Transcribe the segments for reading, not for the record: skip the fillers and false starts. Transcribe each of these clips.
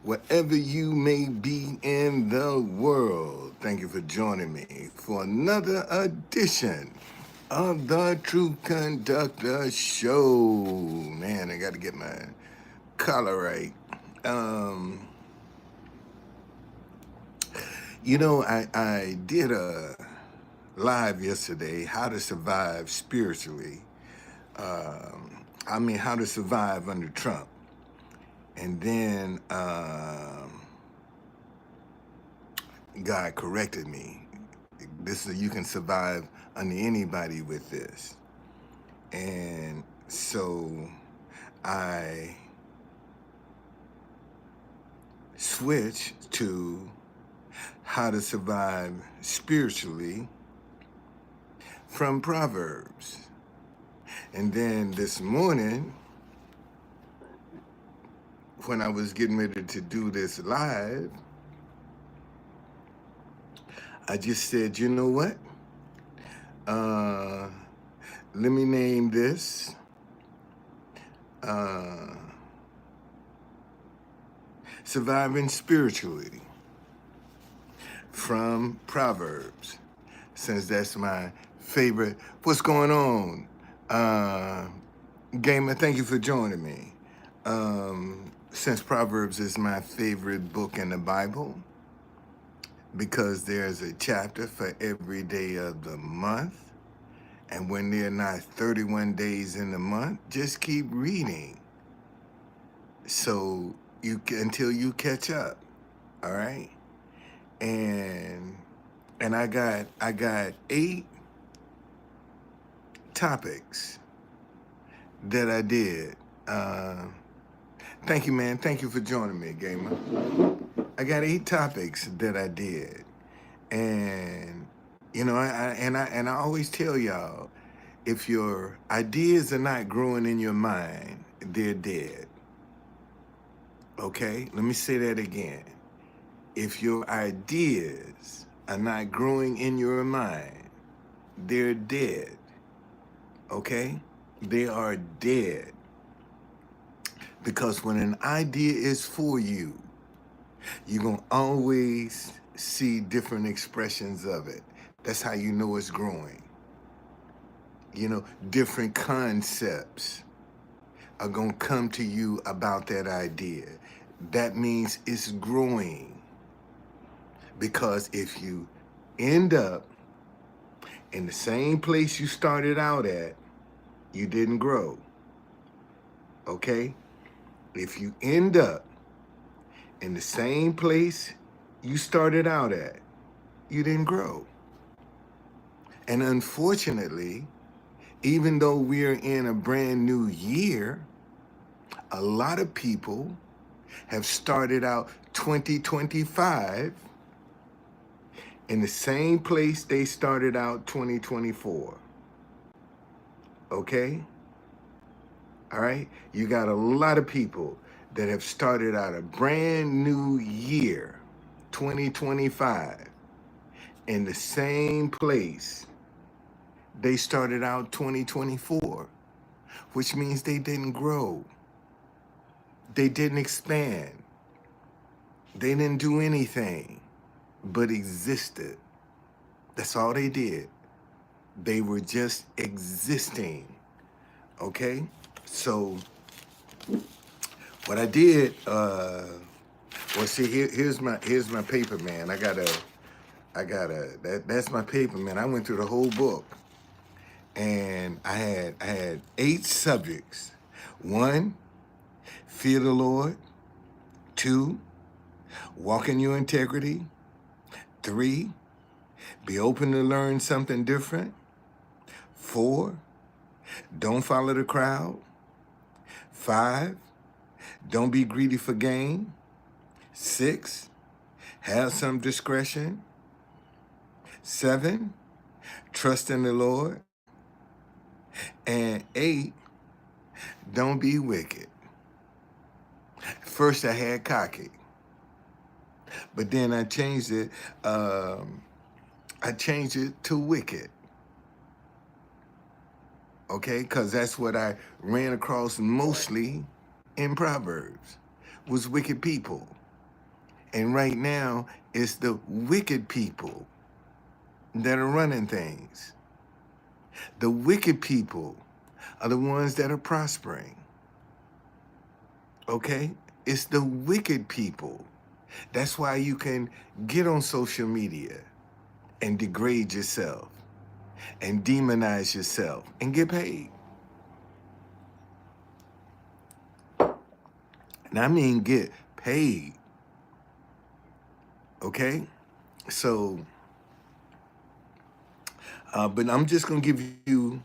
wherever you may be in the world. Thank you for joining me for another edition of the Truth Conductor Show. Man, I got to get my color right. Um, I did a live yesterday, how to survive spiritually. How to survive under Trump. And then God corrected me. This is, you can survive under anybody with this. And so I switched to how to survive spiritually from Proverbs. And then this morning, when I was getting ready to do this live, I just said, you know what? Let me name this Surviving Spiritually from Proverbs, since that's my favorite. What's going on? Gamer, thank you for joining me. Since Proverbs is my favorite book in the Bible, because there's a chapter for every day of the month. And when there are not 31 days in the month, just keep reading. So until you catch up. All right. And I got 8 topics that I did. Thank you, man. Thank you for joining me, Gamer. I got 8 topics that I did. And I always tell y'all, if your ideas are not growing in your mind, they're dead. Okay? Let me say that again. If your ideas are not growing in your mind, they're dead. Okay? They are dead. Because when an idea is for you, you're going to always see different expressions of it. That's how you know it's growing. Different concepts are going to come to you about that idea. That means it's growing. Because if you end up in the same place you started out at, you didn't grow. Okay? If you end up in the same place you started out at, you didn't grow. And unfortunately, even though we're in a brand new year, a lot of people have started out 2025 in the same place they started out 2024. Okay? All right? You got a lot of people that have started out a brand new year, 2025, in the same place they started out 2024, which means they didn't grow. They didn't expand. They didn't do anything but existed. That's all they did. They were just existing. Okay? So what I did, here's my paper, man. That's my paper, man. I went through the whole book. And I had 8 subjects. 1, fear the Lord. 2, walk in your integrity. 3, be open to learn something different. 4, don't follow the crowd. 5, don't be greedy for gain. 6, have some discretion. 7, trust in the Lord. And 8, don't be wicked. First I had cocky, but then I changed it. I changed it to wicked. Okay, because that's what I ran across mostly in Proverbs, was wicked people. And right now, it's the wicked people that are running things. The wicked people are the ones that are prospering. Okay? It's the wicked people. That's why you can get on social media and degrade yourself and demonize yourself and get paid. And I mean get paid. Okay? So, but I'm just going to give you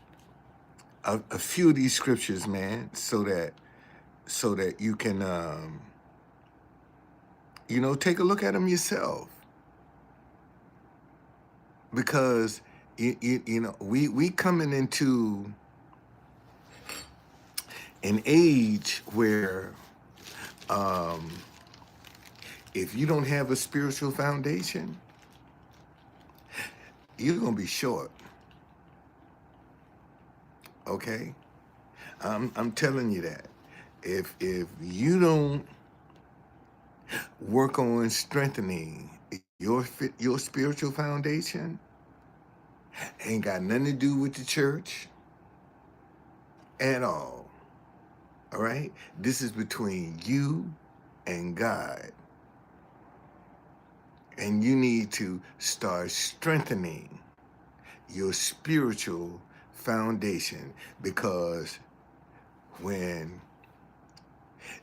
a few of these scriptures, man, so that you can, take a look at them yourself. Because, we coming into an age where if you don't have a spiritual foundation, you're going to be short. Okay? I'm telling you that. If you don't work on strengthening your spiritual foundation, ain't got nothing to do with the church at all. All right? This is between you and God. And you need to start strengthening your spiritual foundation, because when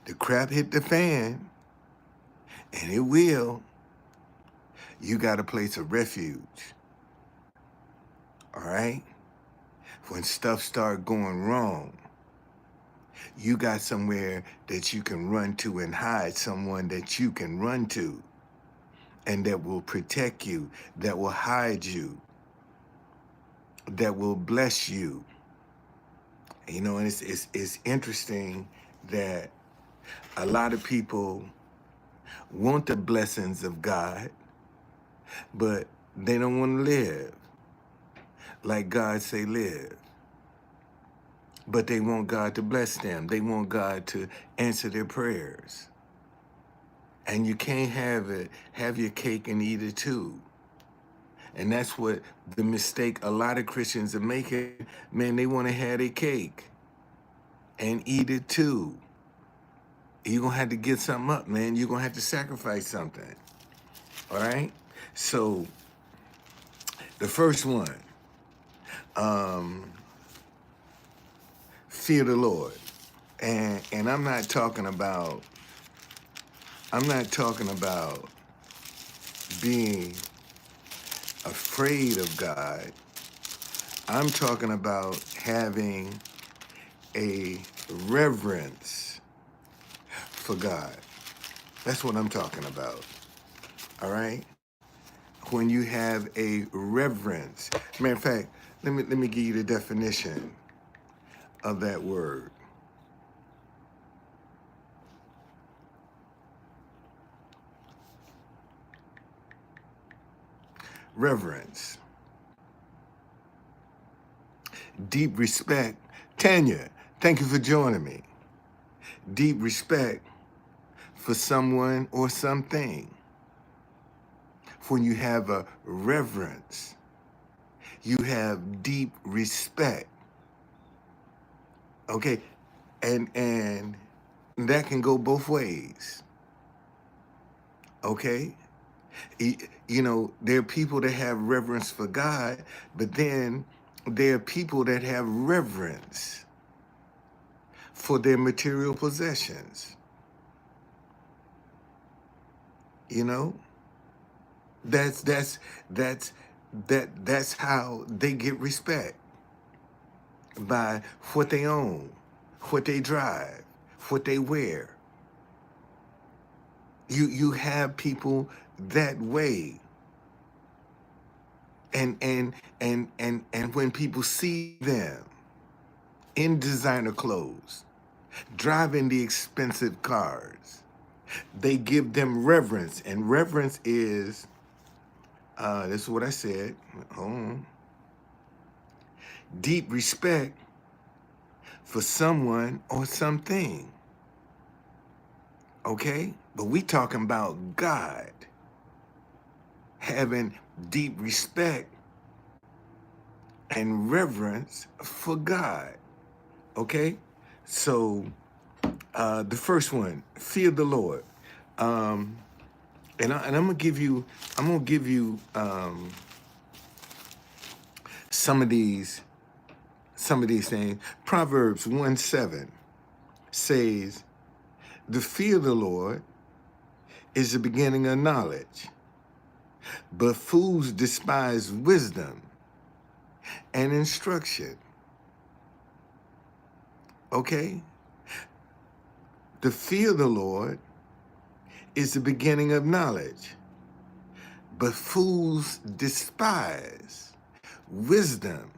the crap hit the fan, and it will, you got a place of refuge. All right? When stuff start going wrong, you got somewhere that you can run to and hide, someone that you can run to and that will protect you, that will hide you, that will bless you. And it's interesting that a lot of people want the blessings of God, but they don't want to live like God say live. But they want God to bless them. They want God to answer their prayers. And you can't have your cake and eat it too. And that's what the mistake a lot of Christians are making. Man, they want to have their cake and eat it too. You're going to have to get something up, man. You're going to have to sacrifice something. All right? So, the first one, fear the Lord. And I'm not talking about being afraid of God. I'm talking about having a reverence for God. That's what I'm talking about. All right? When you have a reverence. Matter of fact, let me give you the definition of that word. Reverence. Deep respect. Tanya, thank you for joining me. Deep respect for someone or something. When you have a reverence, you have deep respect. Okay? And that can go both ways. Okay? There are people that have reverence for God, but then there are people that have reverence for their material possessions. That's how they get respect, by what they own, what they drive, what they wear. You have people that way. And when people see them in designer clothes, driving the expensive cars, they give them reverence. And reverence is, this is what I said, hold on, deep respect for someone or something. Okay? But we talking about God, having deep respect and reverence for God. Okay? So the first one, fear the Lord. Um, and I'm gonna give you some of these things. Proverbs 1:7 says, the fear of the Lord is the beginning of knowledge, but fools despise wisdom and instruction. Okay? The fear of the Lord is the beginning of knowledge, but fools despise wisdom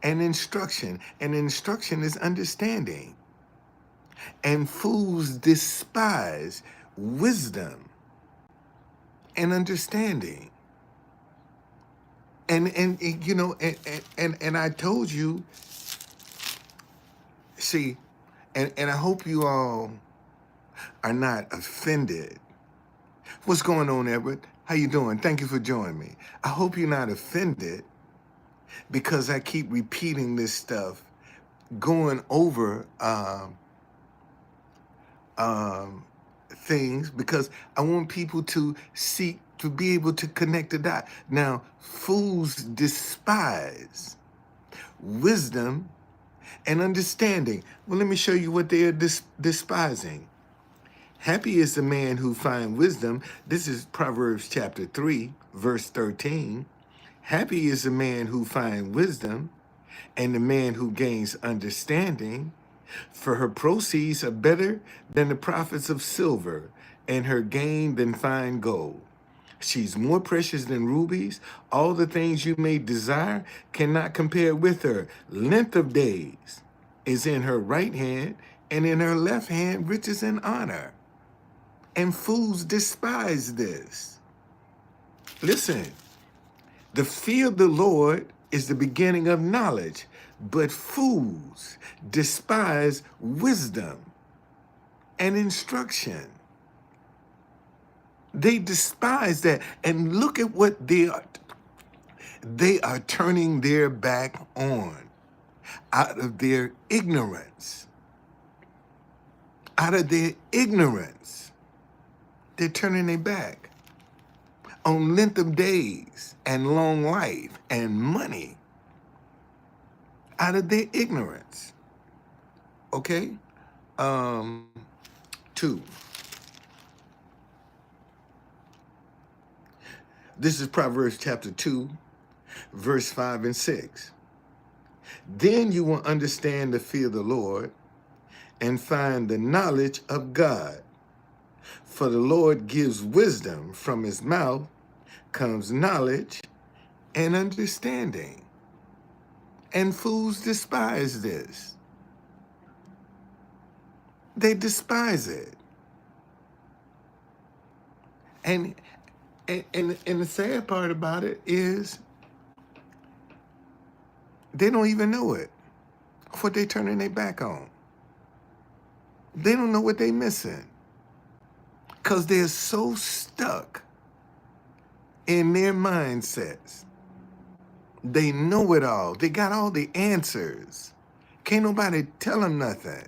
and instruction. And instruction is understanding. And fools despise wisdom and understanding. And you know, and I told you, see, and I hope you all are not offended. What's going on, Edward? How you doing? Thank you for joining me. I hope you're not offended because I keep repeating this stuff, going over things, because I want people to seek to be able to connect the dot. Now, fools despise wisdom and understanding. Well, let me show you what they are despising. Happy is the man who finds wisdom. This is Proverbs chapter 3, verse 13. Happy is the man who finds wisdom and the man who gains understanding, for her proceeds are better than the profits of silver, and her gain than fine gold. She's more precious than rubies. All the things you may desire cannot compare with her. Length of days is in her right hand, and in her left hand riches and honor. And fools despise this. Listen, the fear of the Lord is the beginning of knowledge, but fools despise wisdom and instruction. They despise that. And look at what they are. They are turning their back on out of their ignorance. Out of their ignorance, they're turning their back on length of days and long life and money out of their ignorance. Okay? 2. This is Proverbs chapter 2, verse 5 and 6. Then you will understand the fear of the Lord and find the knowledge of God. For the Lord gives wisdom, from his mouth comes knowledge and understanding. And fools despise this. They despise it. And the sad part about it is they don't even know it, what they turning their back on. They don't know what they missing, because they're so stuck in their mindsets. They know it all. They got all the answers. Can't nobody tell them nothing.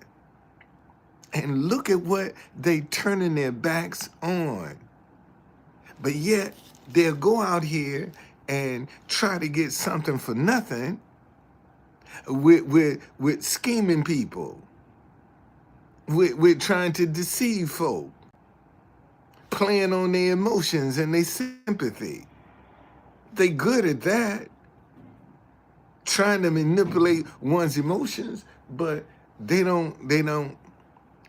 And look at what they turning their backs on. But yet, they'll go out here and try to get something for nothing with scheming people, with trying to deceive folk, playing on their emotions and their sympathy. They good at that, trying to manipulate one's emotions, but they don't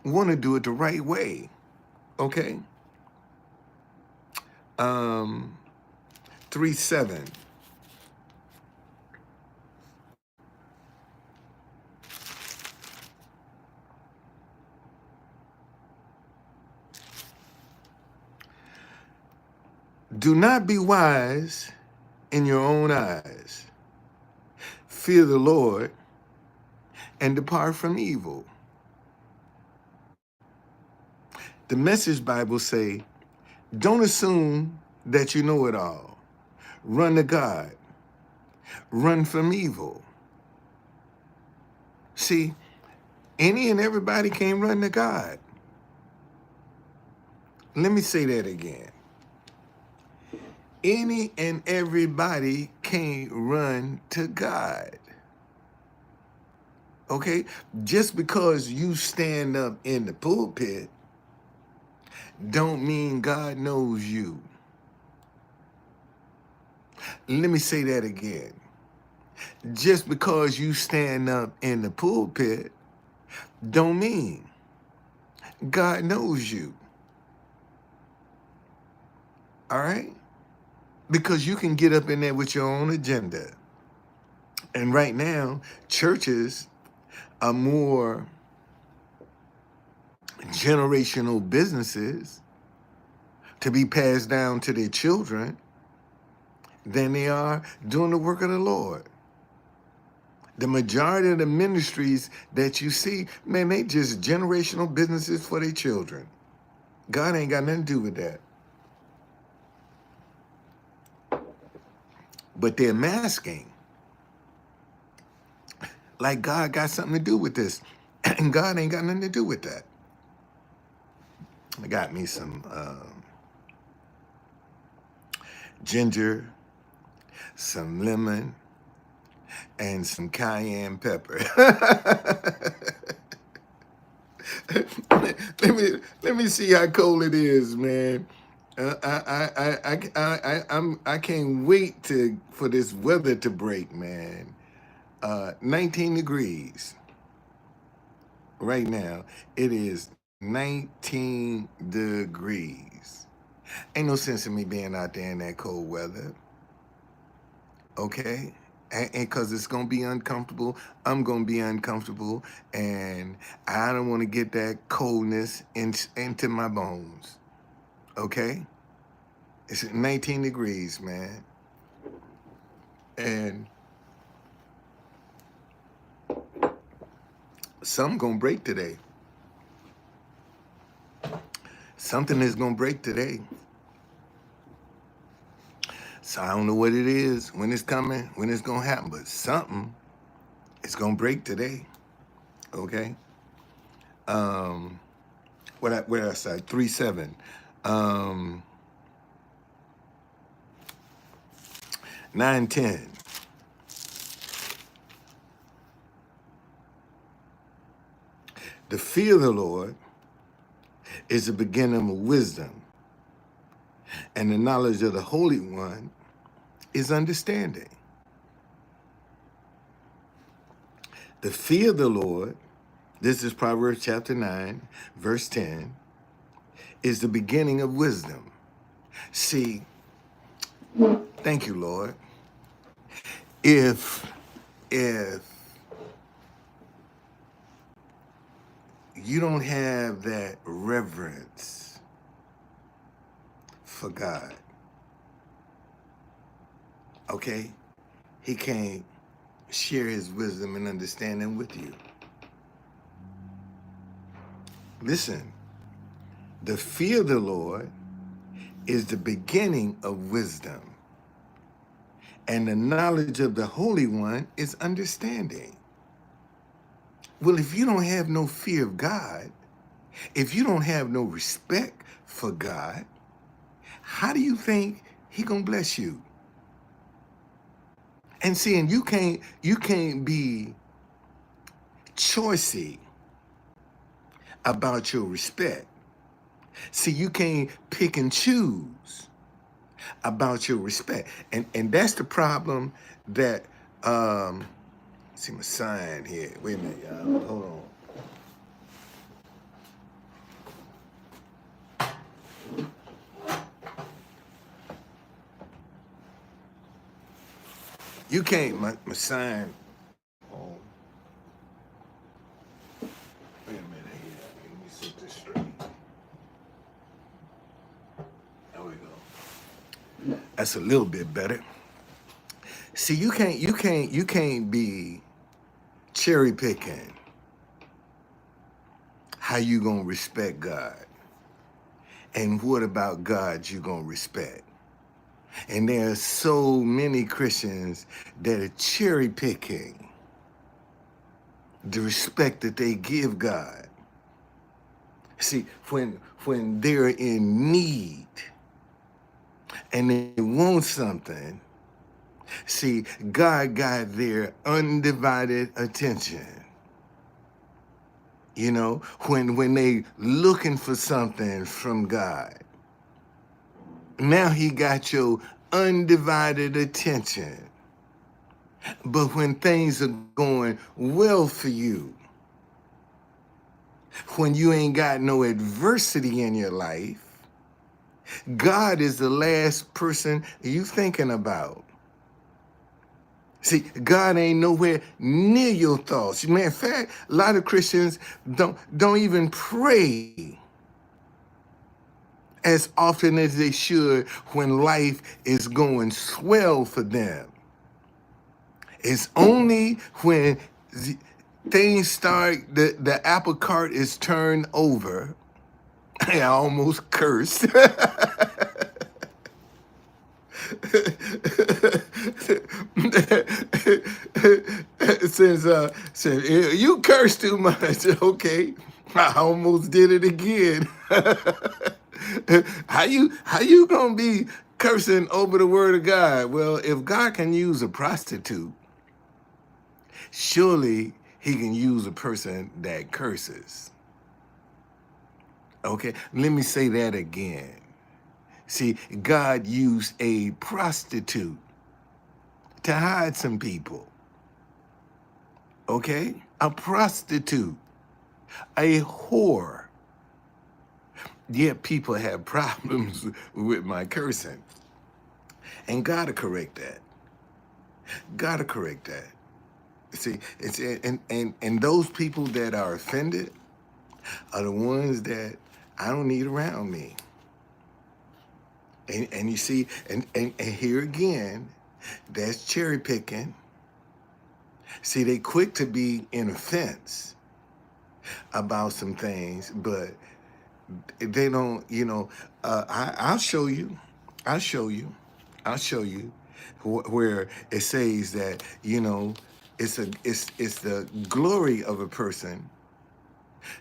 want to do it the right way. Okay? 3:7. Do not be wise in your own eyes. Fear the Lord and depart from evil. The Message Bible say, don't assume that you know it all. Run to God. Run from evil. See, any and everybody can run to God. Let me say that again. Any and everybody can run to God. Okay? Just because you stand up in the pulpit don't mean God knows you. Let me say that again. Just because you stand up in the pulpit don't mean God knows you. All right? Because you can get up in there with your own agenda. And right now, churches are more generational businesses to be passed down to their children than they are doing the work of the Lord. The majority of the ministries that you see, man, they just generational businesses for their children. God ain't got nothing to do with that. But they're masking like God got something to do with this. And God ain't got nothing to do with that. I got me some ginger, some lemon, and some cayenne pepper. let me see how cold it is, man. I can't wait for this weather to break, man. 19 degrees right now. It is 19 degrees. Ain't no sense in me being out there in that cold weather. Okay? And because it's going to be uncomfortable, I'm going to be uncomfortable, and I don't want to get that coldness into my bones. Okay? It's 19 degrees, man. And something going to break today. Something is going to break today. So I don't know what it is, when it's coming, when it's going to happen, but something is going to break today. Okay? What I say? 3-7. 9-10. The fear of the Lord is the beginning of wisdom, and the knowledge of the Holy One is understanding. The fear of the Lord, this is Proverbs chapter 9, verse 10, is the beginning of wisdom. See, thank you, Lord. If you don't have that reverence for God, okay, he can't share his wisdom and understanding with you. Listen, the fear of the Lord is the beginning of wisdom, and the knowledge of the Holy One is understanding. Well, if you don't have no fear of God, if you don't have no respect for God, how do you think he gonna bless you? And seeing you can't be choosy about your respect. See, you can't pick and choose about your respect. And that's the problem that see my sign here. Wait a minute, y'all. Hold on. You can't, my sign. Oh. Wait a minute here. Let me set this straight. There we go. That's a little bit better. See, you can't be cherry picking how you gonna respect God. And what about God you gonna respect? And there are so many Christians that are cherry picking the respect that they give God. See, when they're in need and they want something, see, God got their undivided attention. You know, when they looking for something from God, now he got your undivided attention. But when things are going well for you, when you ain't got no adversity in your life, God is the last person you thinking about. See, God ain't nowhere near your thoughts. Matter of fact, a lot of Christians don't even pray as often as they should when life is going swell for them. It's only when things start, the apple cart is turned over. I almost cursed. since you curse too much, okay, I almost did it again. How you gonna be cursing over the word of God? Well, if God can use a prostitute, surely he can use a person that curses. Okay, let me say that again. See, God used a prostitute to hide some people. Okay? A prostitute, a whore. Yet people have problems with my cursing. And gotta correct that. Gotta correct that. See, it's and those people that are offended are the ones that I don't need around me. And you see, and here again, that's cherry picking. See, they quick to be in offense about some things, but they don't, I'll show you. I'll show you. I'll show you where it says that, it's the glory of a person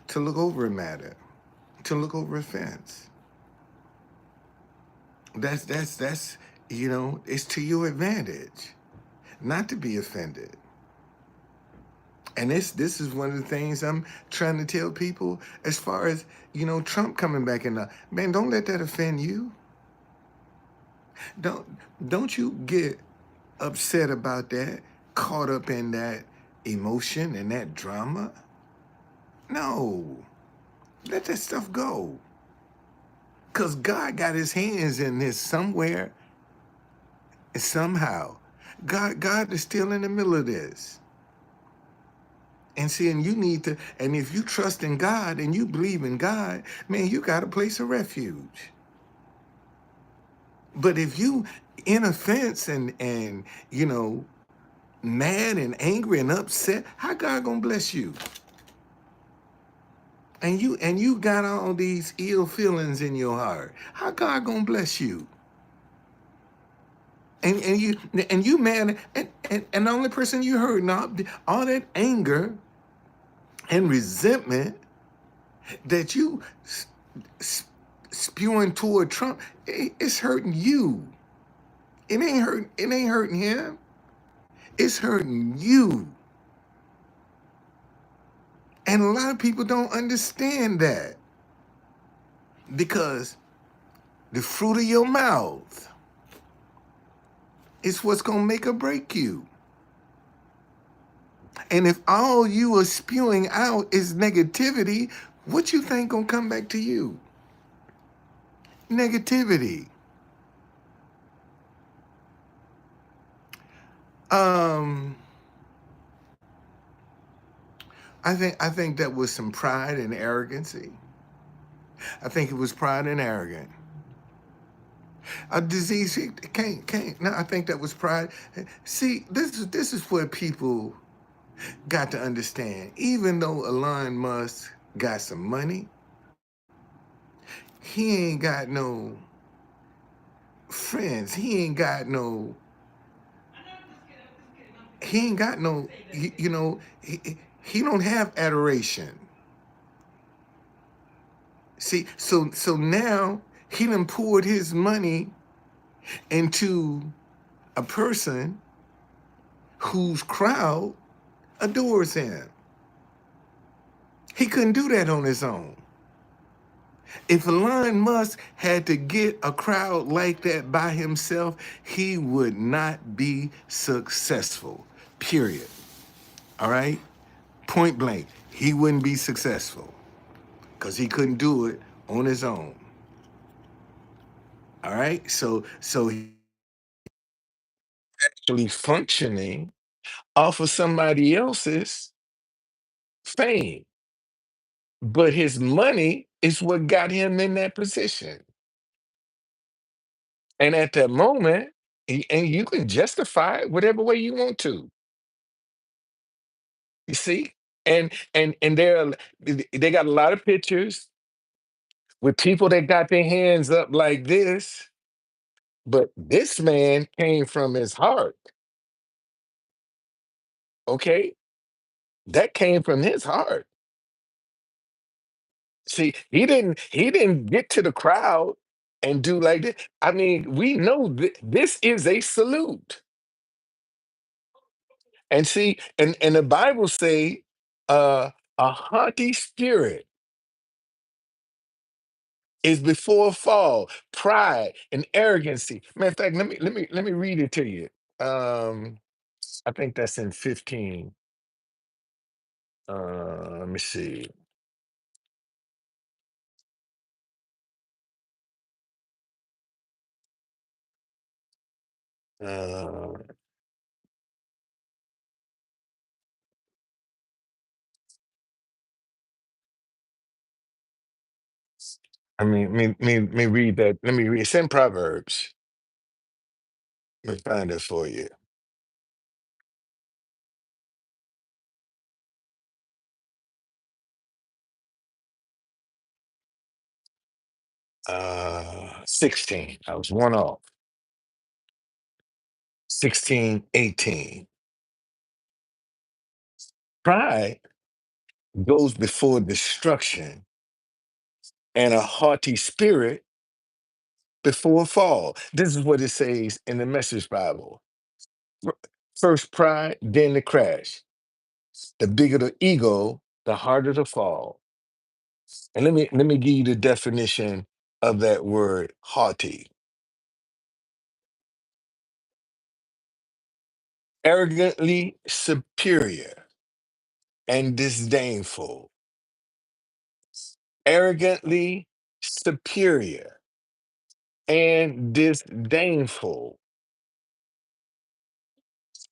to look over a matter, to look over a fence. That's it's to your advantage not to be offended. And this is one of the things I'm trying to tell people as far as, Trump coming back in the, man, don't let that offend you. Don't don't you get upset about that, caught up in that emotion and that drama. No, let that stuff go. Because God got his hands in this somewhere, somehow. God is still in the middle of this. And seeing you need to, and if you trust in God and you believe in God, man, you got a place of refuge. But if you in offense and mad and angry and upset, how God gonna bless you? And you got all these ill feelings in your heart. How God gonna bless you? And you mad and the only person you hurt now, all that anger and resentment that you spewing toward Trump, it's hurting you. It ain't hurting him. It's hurting you. And a lot of people don't understand that. Because the fruit of your mouth is what's gonna make or break you. And if all you are spewing out is negativity, what you think gonna come back to you? Negativity. Um, I think that was some pride and arrogancy. I think it was pride and arrogance. A disease can't. No, I think that was pride. See, this is what people got to understand. Even though Elon Musk got some money, he ain't got no friends. He ain't got no, he don't have adoration. See, so now he done poured his money into a person whose crowd adores him. He couldn't do that on his own. If Elon Musk had to get a crowd like that by himself, he would not be successful. Period. All right? Point blank. He wouldn't be successful because he couldn't do it on his own. All right? So he actually functioning off of somebody else's fame. But his money is what got him in that position. And at that moment, and you can justify it whatever way you want to. You see? And they got a lot of pictures with people that got their hands up like this, but this man came from his heart. Okay? That came from his heart. See, he didn't get to the crowd and do like this. I mean, we know this is a salute. And see, and the Bible say a haughty spirit is before a fall, pride and arrogancy. Matter of fact, let me read it to you. Um, I think that's in 15. Let me see. Uh, let me read that. Let me read. It's in Proverbs. Let me find it for you. 16. I was one off. 16:18. Pride goes before destruction, and a haughty spirit before a fall. This is what it says in the Message Bible. Fir- First pride, then the crash. The bigger the ego, the harder the fall. And let me give you the definition of that word haughty. Arrogantly superior and disdainful. Arrogantly superior and disdainful.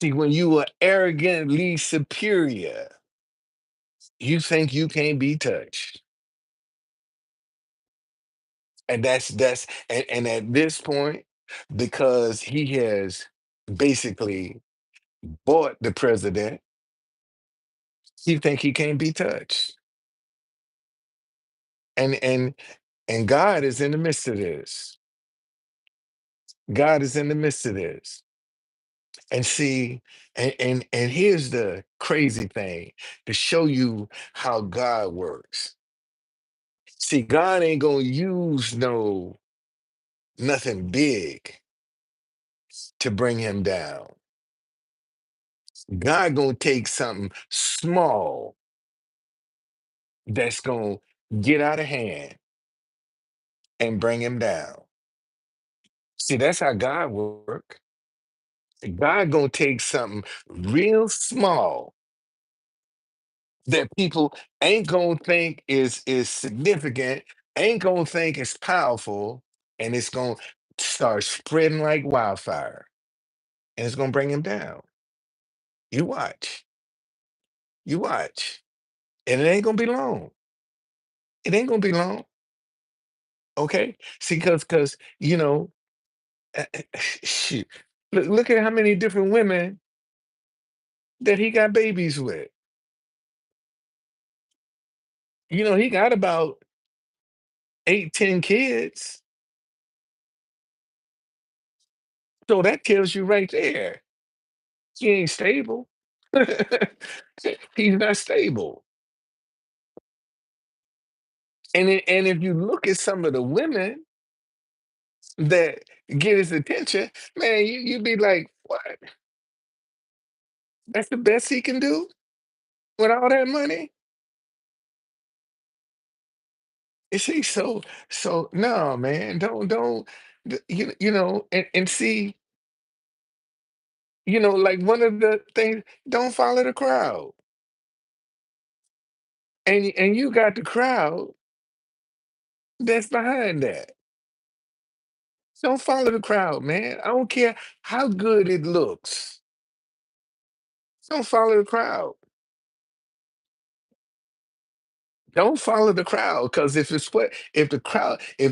See, when you are arrogantly superior, you think you can't be touched. And and at this point, because he has basically bought the president, he think he can't be touched. And God is in the midst of this. God is in the midst of this. And see, and here's the crazy thing to show you how God works. See, God ain't gonna use nothing big to bring him down. God gonna take something small that's gonna get out of hand and bring him down. See, that's how God work. God gonna take something real small that people ain't gonna think is significant, ain't gonna think is powerful, and it's gonna start spreading like wildfire, and it's gonna bring him down. You watch, you watch, and it ain't gonna be long. It ain't gonna be long. Okay, see, because shoot, look at how many different women that he got babies with. He got about 8, 10 kids. So that tells you right there, he ain't stable. He's not stable. And if you look at some of the women that get his attention, man, you be like, what? That's the best he can do with all that money? You see, so no, man, don't and see, like one of the things, don't follow the crowd. And you got the crowd that's behind that. Don't follow the crowd, man. I don't care how good it looks. Don't follow the crowd. Don't follow the crowd. Because if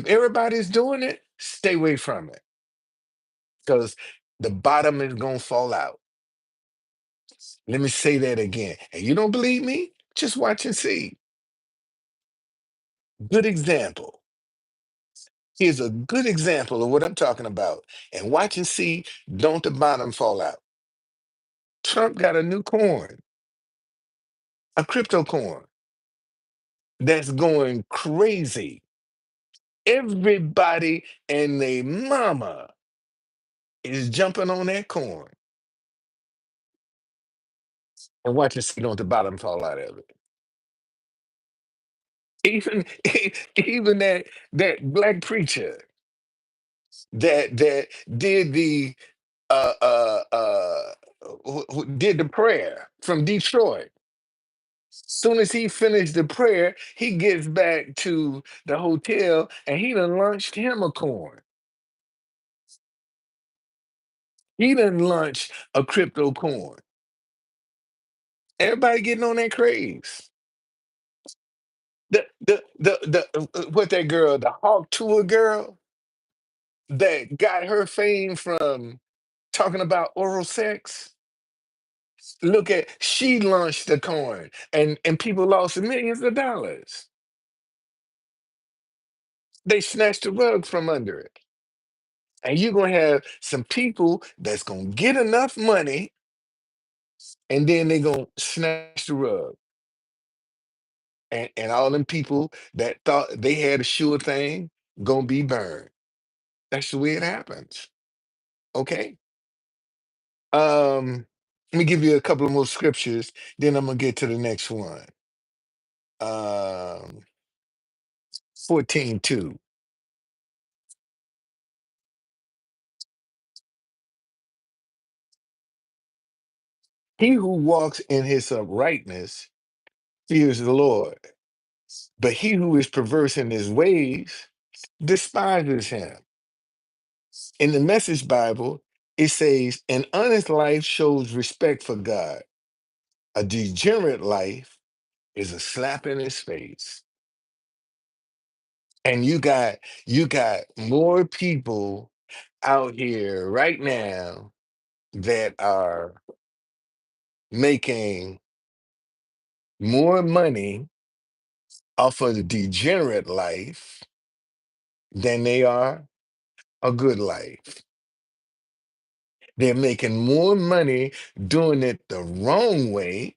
everybody's doing it, stay away from it. Because the bottom is gonna fall out. Let me say that again. And you don't believe me? Just watch and see. Good example. Here's a good example of what I'm talking about. And watch and see, don't the bottom fall out. Trump got a new coin, a crypto coin that's going crazy. Everybody and their mama is jumping on that coin. And watch and see, don't the bottom fall out of it. Even even that black preacher that did the uh uh uh who did the prayer from Detroit. Soon as he finished the prayer, he gets back to the hotel and he done launched him a coin. He done launched a crypto coin. Everybody getting on that craze. What that girl, the Hawk Tour girl that got her fame from talking about oral sex. Look at, she launched the coin and people lost millions of dollars. They snatched the rug from under it. And you're gonna have some people that's gonna get enough money and then they're gonna snatch the rug. And all them people that thought they had a sure thing gonna be burned. That's the way it happens. Okay. Let me give you a couple of more scriptures, then I'm gonna get to the next one. Um 14:2. He who walks in his uprightness fears the Lord, but he who is perverse in his ways despises him. In the Message Bible, it says, an honest life shows respect for God. A degenerate life is a slap in his face. And you got more people out here right now that are making more money off of the degenerate life than they are a good life. They're making more money doing it the wrong way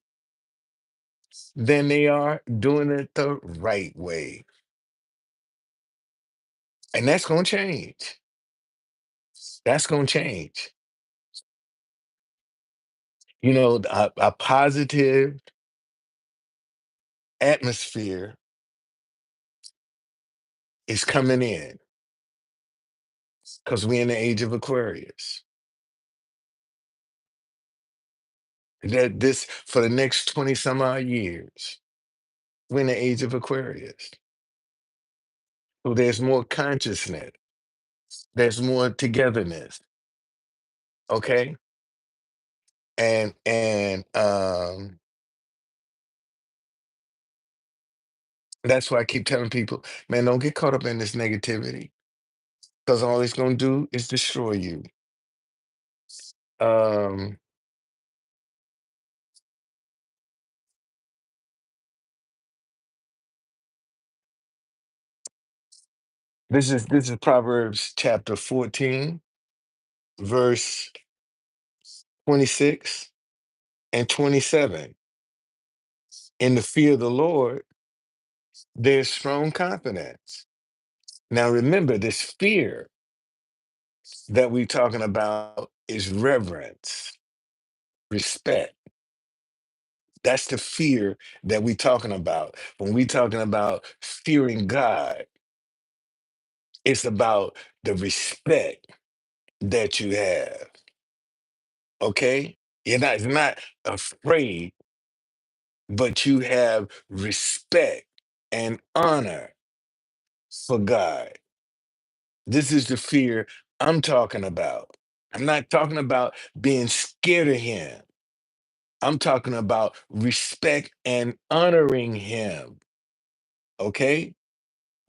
than they are doing it the right way. And that's going to change. That's going to change. A positive atmosphere is coming in because we're in the age of Aquarius. That this for the next 20 some odd years, we're in the age of Aquarius. So there's more consciousness, there's more togetherness. Okay. And that's why I keep telling people, man, don't get caught up in this negativity because all it's going to do is destroy you. Um, This is Proverbs chapter 14, verse 26 and 27. In the fear of the Lord, there's strong confidence. Now remember, this fear that we're talking about is reverence, respect. That's the fear that we're talking about. When we're talking about fearing God, it's about the respect that you have. Okay? You're not afraid, but you have respect and honor for God. This is the fear I'm talking about. I'm not talking about being scared of him. I'm talking about respect and honoring him. Okay?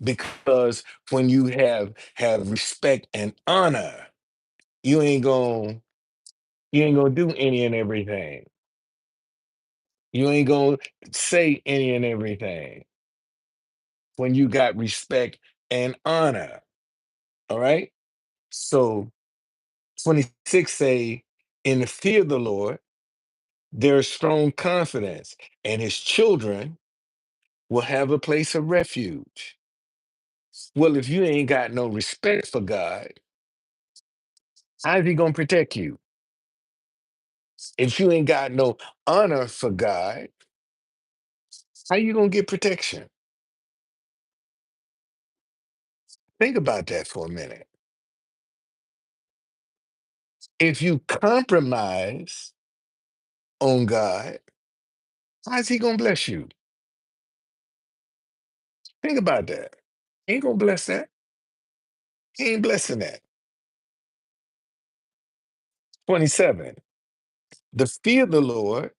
Because when you have respect and honor, you ain't gonna you ain't gonna do any and everything. You ain't gonna say any and everything when you got respect and honor. All right. So 26 say, in the fear of the Lord, there's strong confidence, and his children will have a place of refuge. Well, if you ain't got no respect for God, how's he gonna protect you? If you ain't got no honor for God, how you gonna get protection? Think about that for a minute. If you compromise on God, how's he gonna bless you? Think about that. He ain't gonna bless that. He ain't blessing that. 27. The fear of the Lord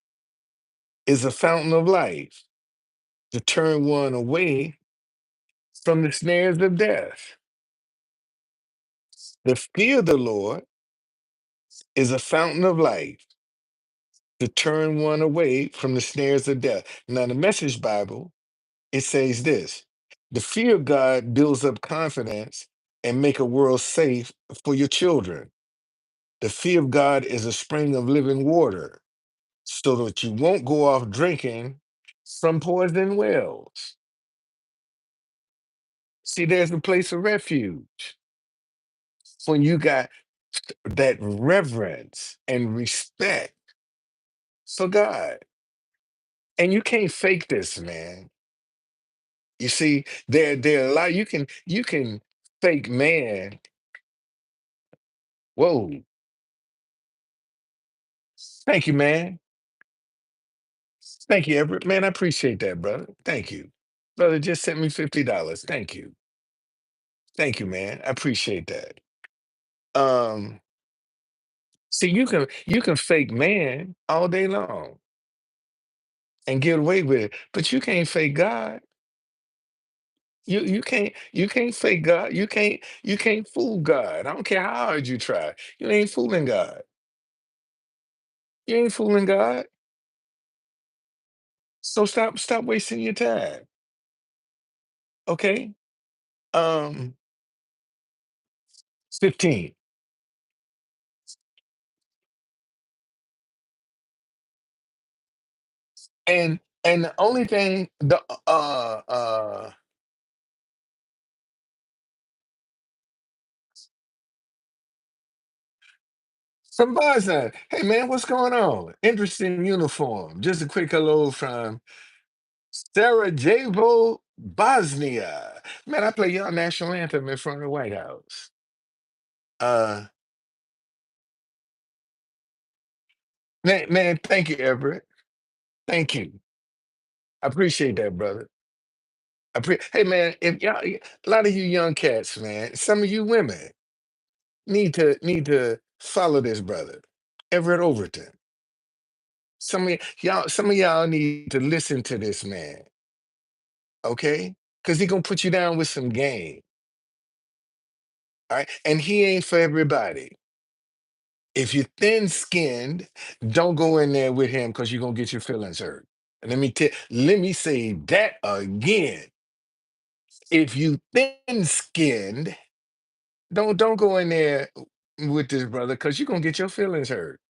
is a fountain of life to turn one away from the snares of death. The fear of the Lord is a fountain of life to turn one away from the snares of death. Now, the Message Bible, it says this: the fear of God builds up confidence and make a world safe for your children. The fear of God is a spring of living water so that you won't go off drinking from poison wells. See, there's a place of refuge when you got that reverence and respect for God. And you can't fake this, man. You see, there are a lot you can fake man. Whoa, thank you, man. Thank you, Everett. Man, I appreciate that, brother. Thank you. Brother just sent me $50. Thank you. Thank you, man. I appreciate that. Um, see, you can fake man all day long and get away with it, but you can't fake God. You can't fake God. You can't fool God. I don't care how hard you try. You ain't fooling God. You ain't fooling God. So stop wasting your time. Okay? Um 15. And the only thing the from Boston. Hey man, what's going on? Interesting uniform. Just a quick hello from Sarajevo, Bosnia. Man, I play your national anthem in front of the White House. Uh man, thank you, Everett. Thank you. I appreciate that, brother. Hey man, if y'all, a lot of you young cats, man, some of you women need to follow this brother, Everett Overton. Some of y'all need to listen to this man, okay? Because he gonna put you down with some game, all right? And he ain't for everybody. If you're thin-skinned, don't go in there with him because you're gonna get your feelings hurt. And let me say that again. If you thin skinned, don't go in there with this brother because you're gonna get your feelings hurt.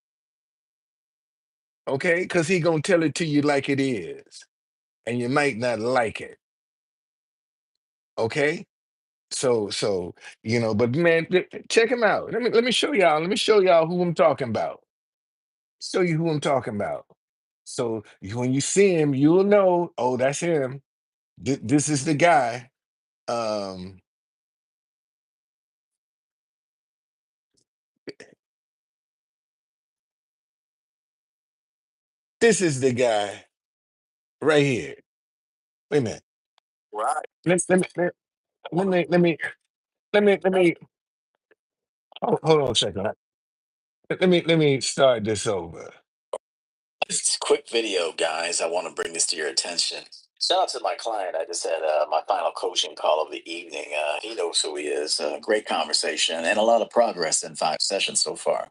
Okay? Because he gonna tell it to you like it is. And you might not like it. Okay? So but man, check him out. Let me show y'all. Let me show y'all who I'm talking about. Show you who I'm talking about. So when you see him, you'll know, oh, that's him. This is the guy. Um, this is the guy right here. Wait a minute. Right. Let me hold on a second. Let me start this over. This quick video, guys. I want to bring this to your attention. Shout out to my client. I just had my final coaching call of the evening. He knows who he is. Great conversation and a lot of progress in 5 sessions so far.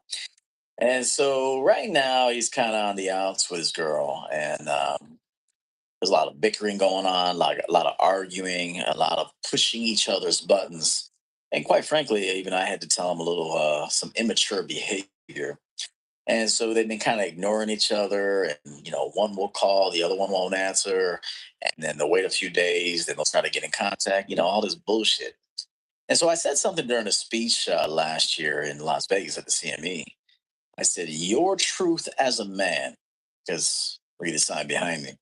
And so right now he's kind of on the outs with his girl, and there's a lot of bickering going on, like a lot of arguing, a lot of pushing each other's buttons, and quite frankly, even I had to tell him a little some immature behavior. And so they've been kind of ignoring each other, and one will call, the other one won't answer, and then they'll wait a few days, then they'll try to get in contact. All this bullshit. And so I said something during a speech last year in Las Vegas at the CME. I said, "Your truth as a man," because read the sign behind me.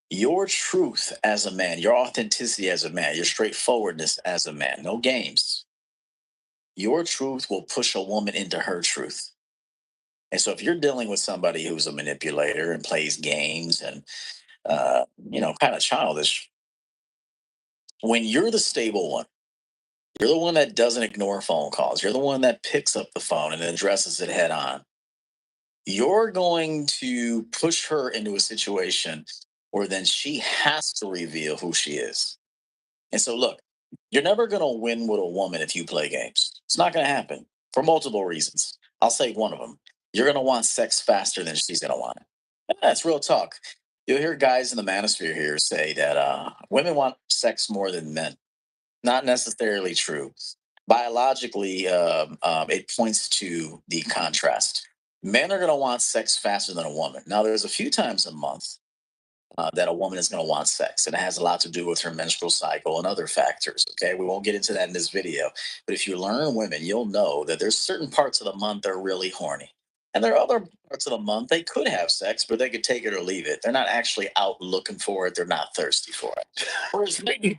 Your truth as a man, your authenticity as a man, your straightforwardness as a man, no games. Your truth will push a woman into her truth. And so if you're dealing with somebody who's a manipulator and plays games and kind of childish, when you're the stable one, you're the one that doesn't ignore phone calls, you're the one that picks up the phone and addresses it head on. You're going to push her into a situation where then she has to reveal who she is. And so, look, you're never going to win with a woman if you play games. It's not going to happen for multiple reasons. I'll say one of them. You're going to want sex faster than she's going to want it. That's real talk. You'll hear guys in the manosphere here say that women want sex more than men. Not necessarily true. Biologically, it points to the contrast. Men are going to want sex faster than a woman. Now, there's a few times a month that a woman is going to want sex. And it has a lot to do with her menstrual cycle and other factors. Okay. We won't get into that in this video. But if you learn women, you'll know that there's certain parts of the month that are really horny. And there are other parts of the month they could have sex, but they could take it or leave it. They're not actually out looking for it. They're not thirsty for it. Whereas men,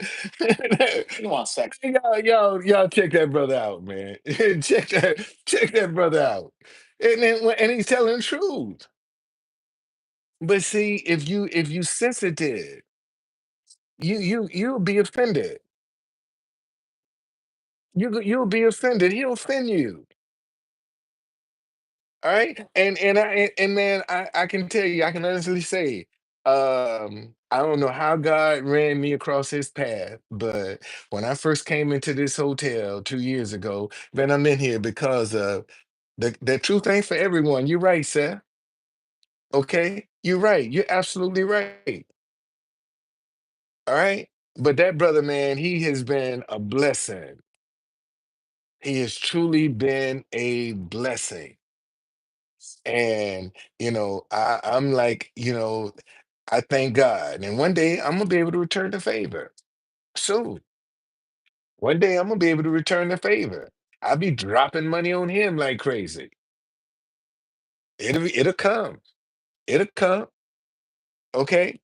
you want sex. Y'all check that brother out, man. check that brother out. And he's telling the truth. But see, if you sensitive, you'll be offended. You'll be offended. He'll offend you. All right. And man, I can tell you, I can honestly say, I don't know how God ran me across his path, but when I first came into this hotel 2 years ago, man, I'm in here because the truth ain't for everyone. You're right, sir. Okay, you're right. You're absolutely right. All right. But that brother, man, he has been a blessing. He has truly been a blessing. And, I'm like, I thank God. And one day I'm gonna be able to return the favor. Soon. One day I'm gonna be able to return the favor. I'll be dropping money on him like crazy. It'll come. It'll come. Okay.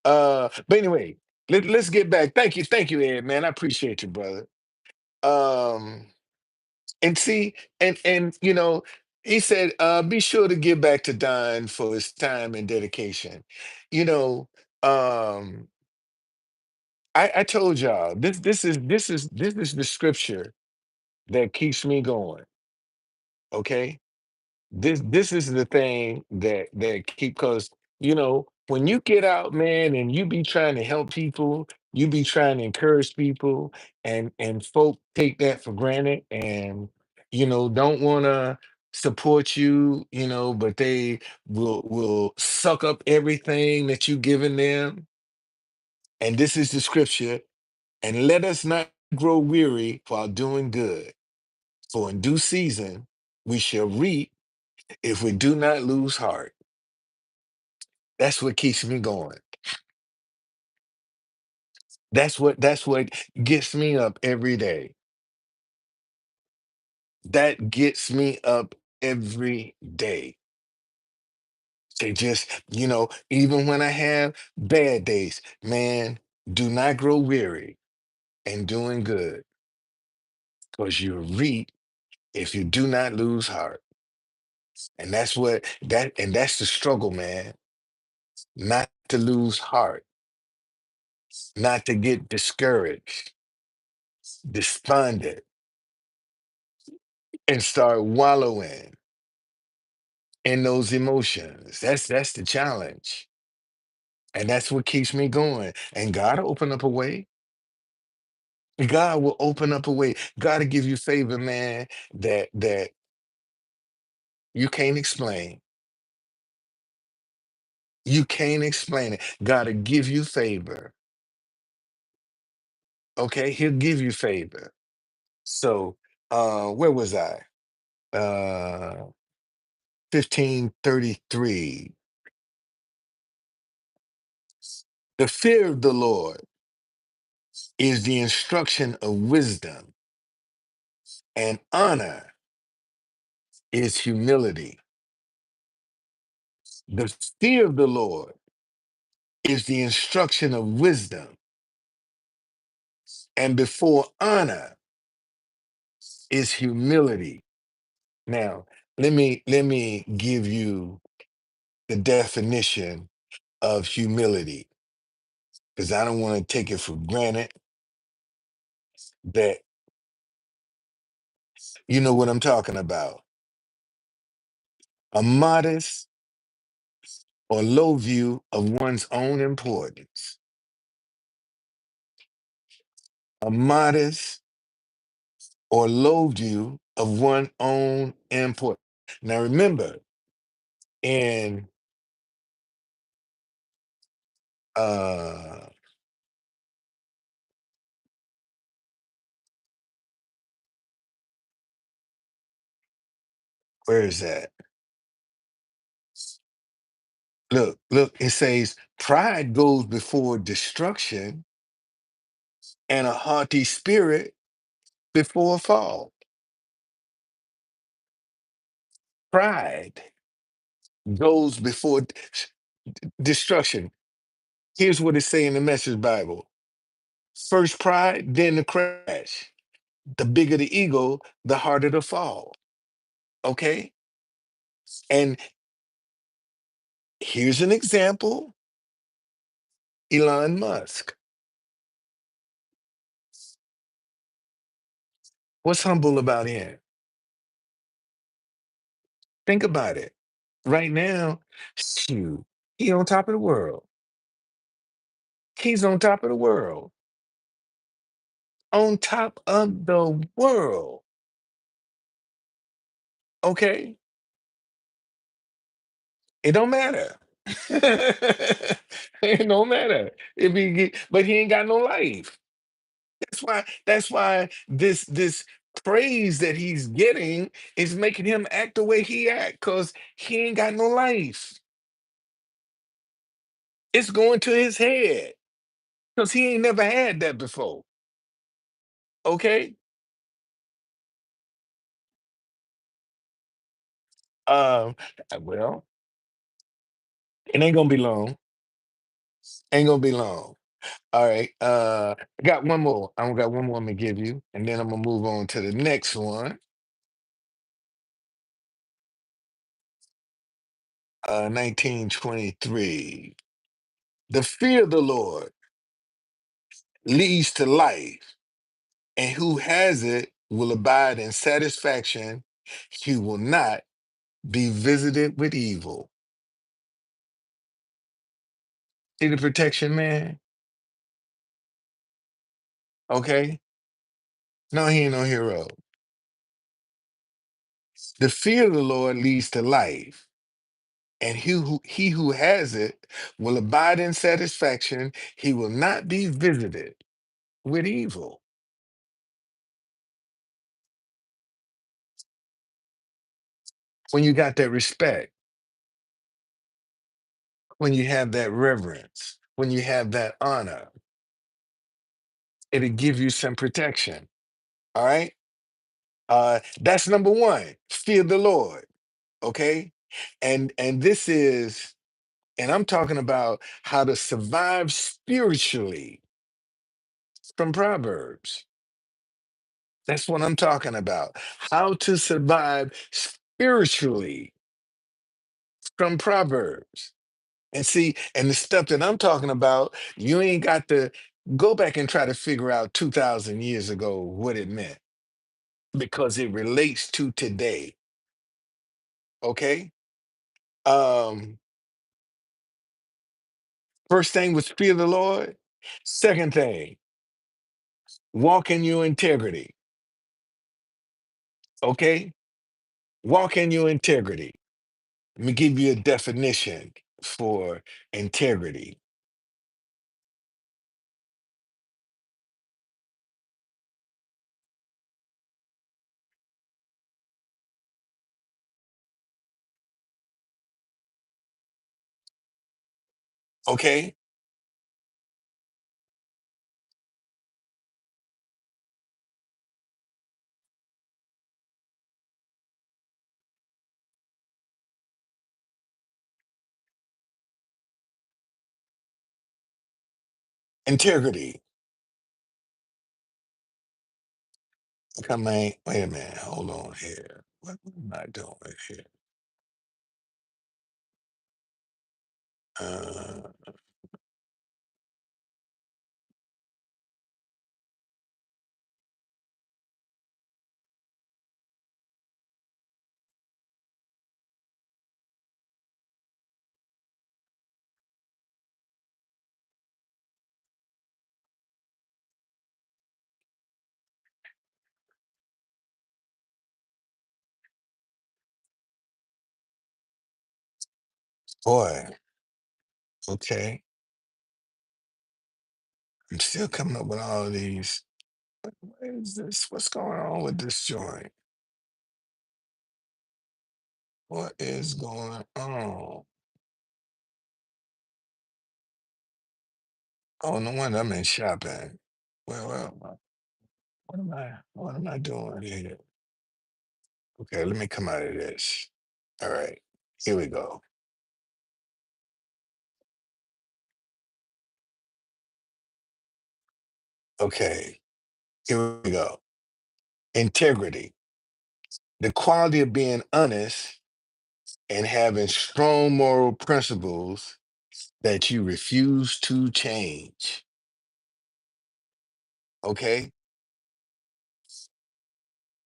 But anyway, let's get back. Thank you, Ed, man. I appreciate you, brother. Um, and see, and he said, be sure to give back to Don for his time and dedication. You know, um, I told y'all this is the scripture that keeps me going. Okay. This is the thing that keep because when you get out, man, and you be trying to help people, you be trying to encourage people, and folk take that for granted, and don't want to support you, but they will suck up everything that you giving them. And this is the scripture. And let us not grow weary while doing good, for in due season we shall reap if we do not lose heart. That's what keeps me going. That's what gets me up every day. That gets me up every day. To just, even when I have bad days, man, do not grow weary in doing good, because you reap if you do not lose heart. And that's the struggle, man. Not to lose heart, not to get discouraged, despondent, and start wallowing in those emotions. That's the challenge. And that's what keeps me going. And God will open up a way. God will open up a way. God will give you favor, man, that you can't explain. You can't explain it. God will give you favor. Okay? He'll give you favor. So where was I? 1533. The fear of the Lord is the instruction of wisdom, and honor is humility. The fear of the Lord is the instruction of wisdom, and before honor is humility. Now, let me give you the definition of humility, because I don't want to take it for granted that you know what I'm talking about. A modest or low view of one's own importance. A modest or low view of one's own importance. Now remember, in uh where is that? Look, it says pride goes before destruction, and a haughty spirit before a fall. Pride goes before destruction. Here's what it say in the Message Bible. First pride, then the crash. The bigger the ego, the harder the fall. Okay? And here's an example. Elon Musk. What's humble about him? Think about it. Right now, shoot, he on top of the world. He's on top of the world. On top of the world. Okay? It don't matter. It don't matter. But he ain't got no life. That's why this praise that he's getting is making him act the way he act, because he ain't got no life. It's going to his head because he ain't never had that before. Okay? Um, well, it ain't gonna be long. Ain't gonna be long. All right. I got one more. I got one more I'm gonna give you, and then I'm gonna move on to the next one. 1923. The fear of the Lord leads to life, and who has it will abide in satisfaction. He will not be visited with evil. See the protection, man? Okay? No, he ain't no hero. The fear of the Lord leads to life, and he who has it will abide in satisfaction. He will not be visited. with evil. When you got that respect, when you have that reverence, when you have that honor, it'll give you some protection. All right. That's number one. Fear the Lord. Okay. And this is, and I'm talking about how to survive spiritually from Proverbs. That's what I'm talking about. How to survive spiritually from Proverbs. And see, and the stuff that I'm talking about, you ain't got to go back and try to figure out 2,000 years ago what it meant because it relates to today. Okay. Um, First thing was fear the Lord. Second thing, walk in your integrity. Okay. Walk in your integrity. Let me give you a definition for integrity. Okay. Integrity. Come on, wait a minute. Hold on here. What am I doing here? Uh, Boy, okay. I'm still coming up with all of these. What is this? What's going on with this joint? What is going on? Oh, no wonder I'm in shopping. What am I doing here? Okay, let me come out of this. All right, here we go. Okay, here we go. Integrity, the quality of being honest and having strong moral principles that you refuse to change. Okay,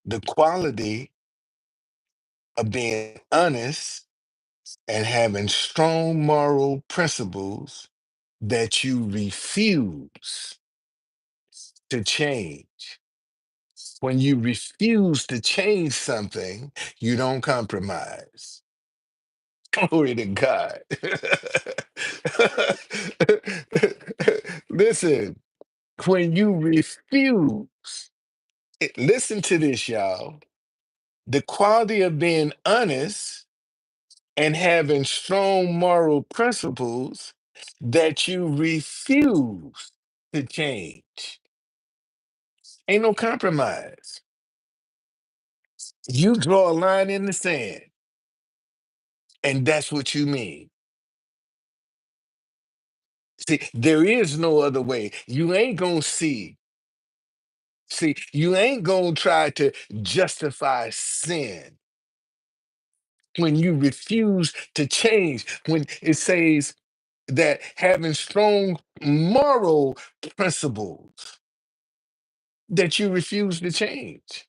the quality of being honest and having strong moral principles that you refuse to change. When you refuse to change something, you don't compromise. Glory to God. Listen, when you refuse, listen to this, y'all. The quality of being honest and having strong moral principles that you refuse to change. Ain't no compromise. You draw a line in the sand, and that's what you mean. See, there is no other way. You ain't gonna see. See, you ain't gonna try to justify sin when you refuse to change. When it says that having strong moral principles that you refuse to change.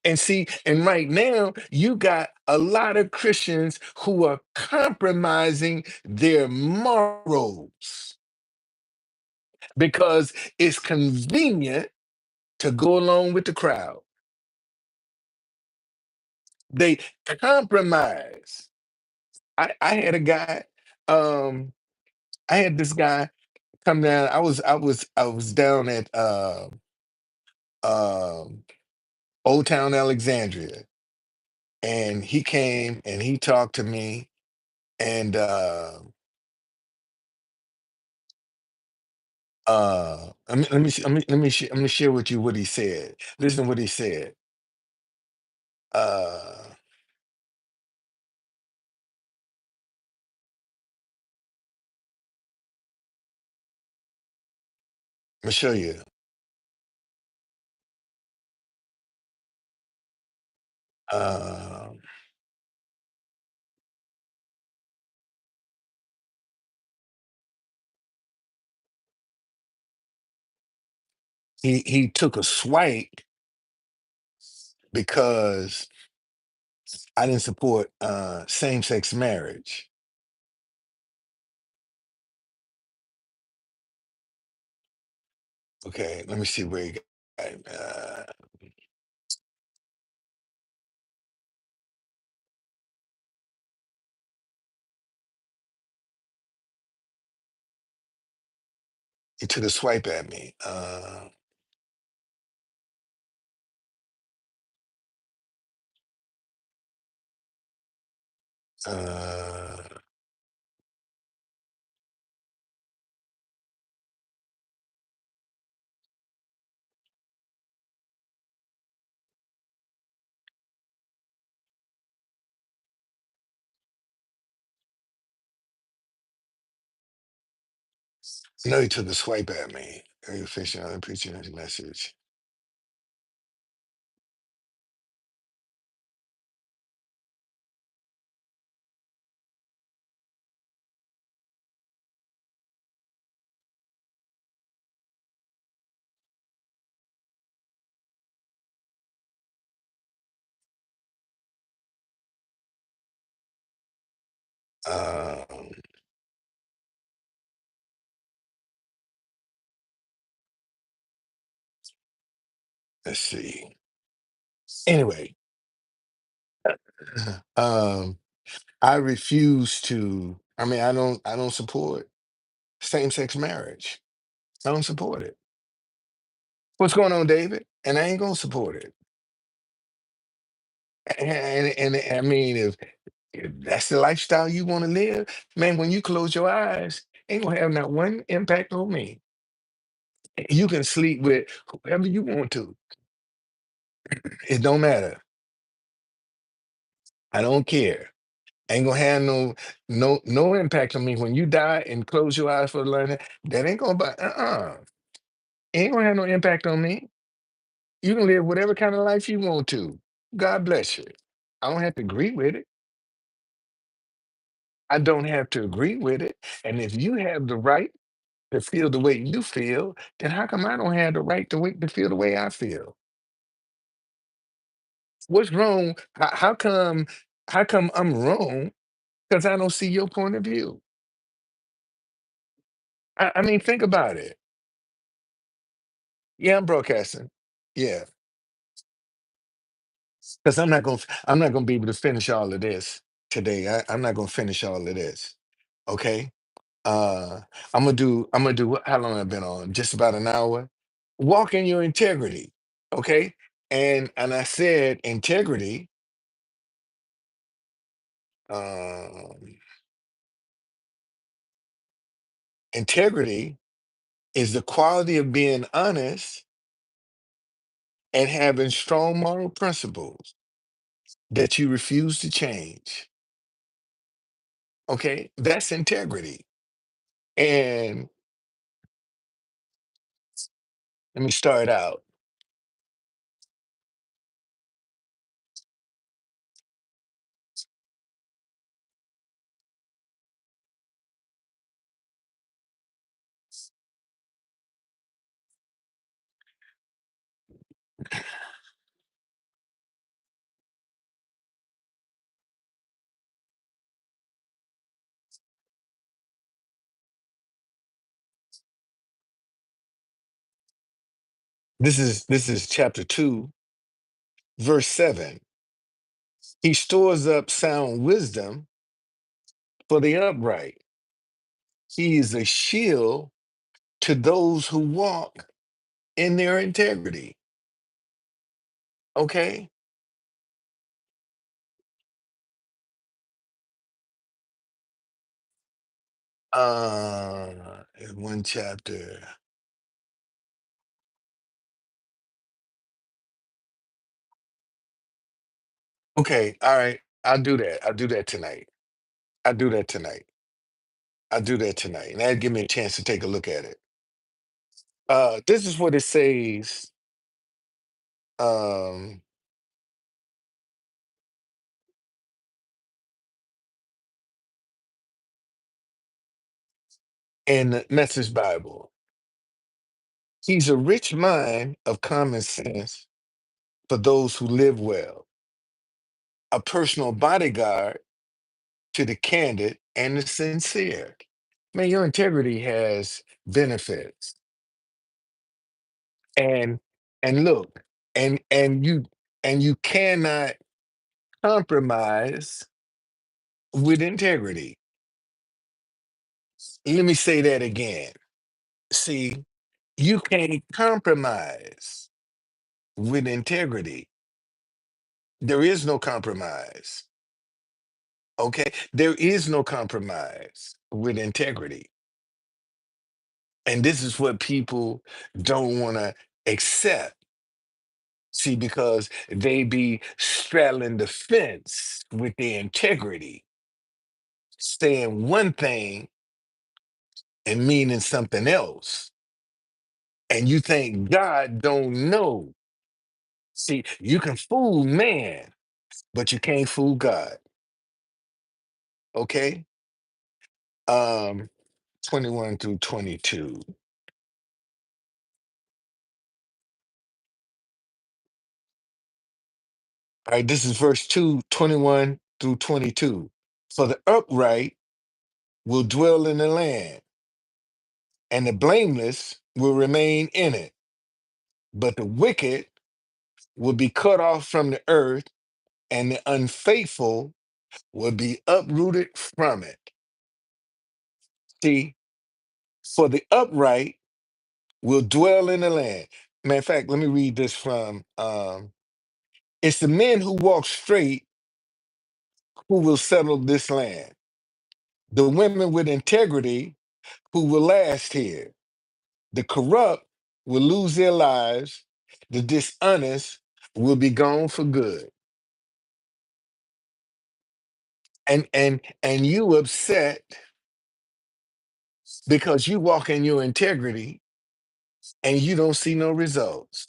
And see, and right now, you got a lot of Christians who are compromising their morals because it's convenient to go along with the crowd. They compromise. I had a guy, um, I had this guy come down. I was down at um Old Town Alexandria, and he came and he talked to me, and let me share with you what he said. Listen to what he said. Uh, Let me show you. Uh, he took a swipe because I didn't support same sex marriage. Okay, let me see where he got. He took a swipe at me. Uh, no, he took a swipe at me. Are you fishing on preaching his message? Um, let's see. Anyway, um, I refuse to. I mean, I don't support same sex marriage. I don't support it. What's going on, David? And I ain't gonna support it. And I mean, if that's the lifestyle you want to live, man, when you close your eyes, ain't gonna have not one impact on me. You can sleep with whoever you want to. It don't matter. I don't care. Ain't gonna have no impact on me when you die and close your eyes for the learning. That ain't gonna ain't gonna have no impact on me. You can live whatever kind of life you want to. God bless you. I don't have to agree with it. I don't have to agree with it. And if you have the right to feel the way you feel, then how come I don't have the right to feel the way I feel? What's wrong? How come I'm wrong? Because I don't see your point of view. I mean, think about it. Yeah, I'm broadcasting. Yeah, because I'm not gonna be able to finish all of this today. I'm not gonna finish all of this. Okay. Uh, I'm gonna do how long I've been on? Just about an hour. Walk in your integrity. Okay. And I said um, integrity is the quality of being honest and having strong moral principles that you refuse to change. Okay, that's integrity. And let me start out. This is chapter 2, verse 7. He stores up sound wisdom for the upright. He is a shield to those who walk in their integrity. Okay? In one chapter. Okay, all right. I'll do that. I'll do that tonight. I'll do that tonight. I'll do that tonight. And that'll give me a chance to take a look at it. This is what it says. Um, in the Message Bible. He's a rich mind of common sense for those who live well, a personal bodyguard to the candid and the sincere. Man, your integrity has benefits. And look, and you cannot compromise with integrity. Let me say that again. See, you can't compromise with integrity. There is no compromise. Okay? There is no compromise with integrity. And this is what people don't want to accept. See, because they be straddling the fence with their integrity, saying one thing and meaning something else. And you think God don't know. See, you can fool man, but you can't fool God. Okay? 21 through 22. All right, this is verse 2, 21 through 22. For the upright will dwell in the land, and the blameless will remain in it. But the wicked will be cut off from the earth, and the unfaithful will be uprooted from it. See, for the upright will dwell in the land. Matter of fact, let me read this from it's the men who walk straight who will settle this land. The women with integrity who will last here. The corrupt will lose their lives. The dishonest will be gone for good. And you upset because you walk in your integrity and you don't see no results.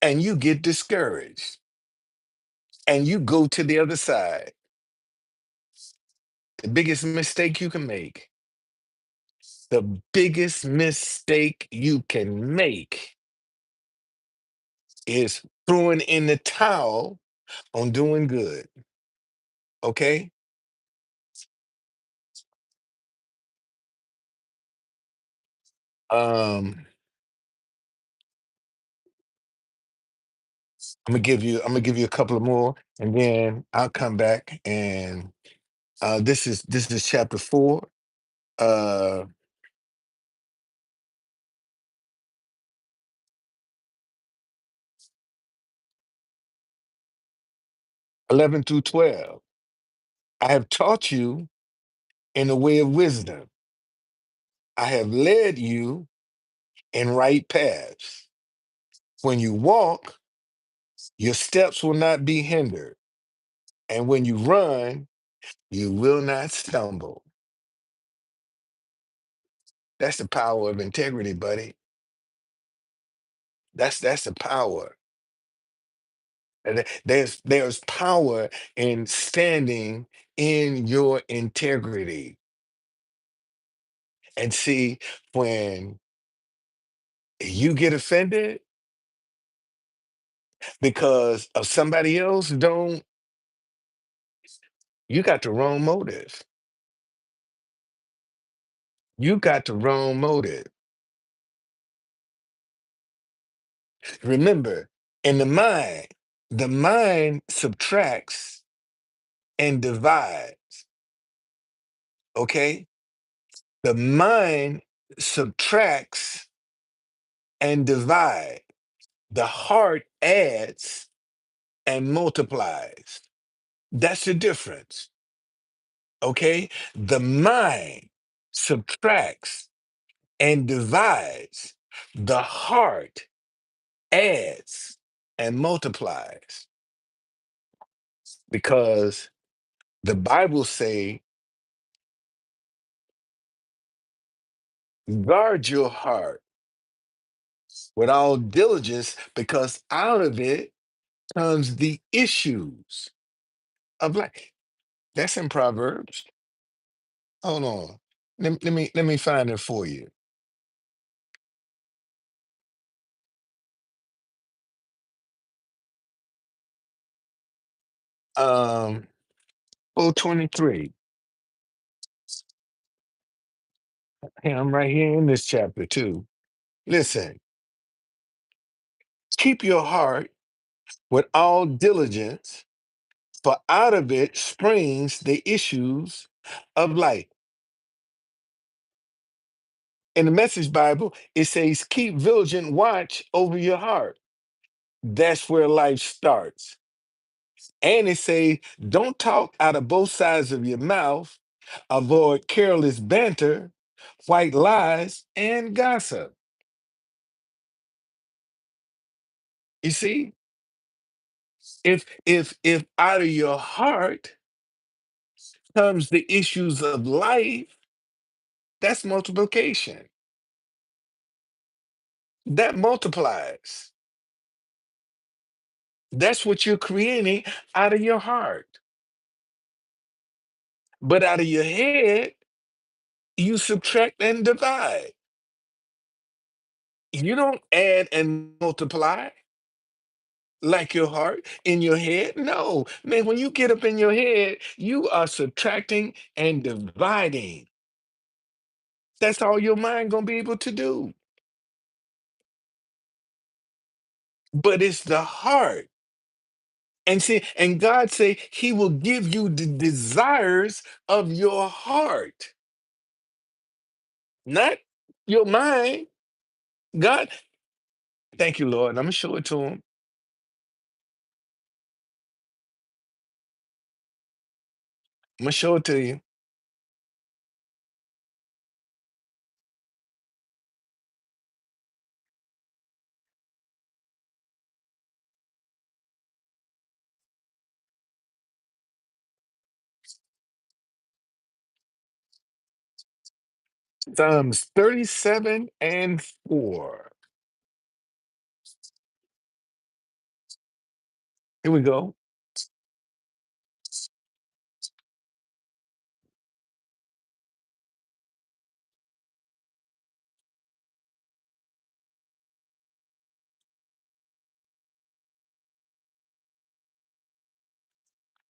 And you get discouraged and you go to the other side. The biggest mistake you can make, the biggest mistake you can make is throwing in the towel on doing good. Okay? Um, I'm gonna give you a couple of more, and then I'll come back and this is chapter 4, uh 11 through 12. I have taught you in the way of wisdom. I have led you in right paths. When you walk, your steps will not be hindered. And when you run, you will not stumble. That's the power of integrity, buddy. That's the power. And there's power in standing in your integrity. And see, when you get offended because of somebody else, don't you got the wrong motive. You got the wrong motive. Remember, in the mind subtracts and divides. Okay? The mind subtracts and divides. The heart adds and multiplies. That's the difference. Okay? The mind subtracts and divides. The heart adds and multiplies. Because the Bible say, guard your heart with all diligence, because out of it comes the issues of life. That's in Proverbs. Hold on. Let me find it for you. 423. Hey, I'm right here in this chapter too. Listen, keep your heart with all diligence, for out of it springs the issues of life. In the Message Bible, it says, keep vigilant watch over your heart. That's where life starts. And it says, don't talk out of both sides of your mouth, avoid careless banter, white lies, and gossip. You see, if out of your heart comes the issues of life, that's multiplication. That multiplies. That's what you're creating out of your heart. But out of your head, you subtract and divide. You don't add and multiply like your heart in your head. No, man, when you get up in your head, you are subtracting and dividing. That's all your mind gonna be able to do. But it's the heart. And see, and God say he will give you the desires of your heart, not your mind. God, thank you, Lord. I'm gonna show it to him. I'm gonna show it to you. Psalms 37 and 4. Here we go.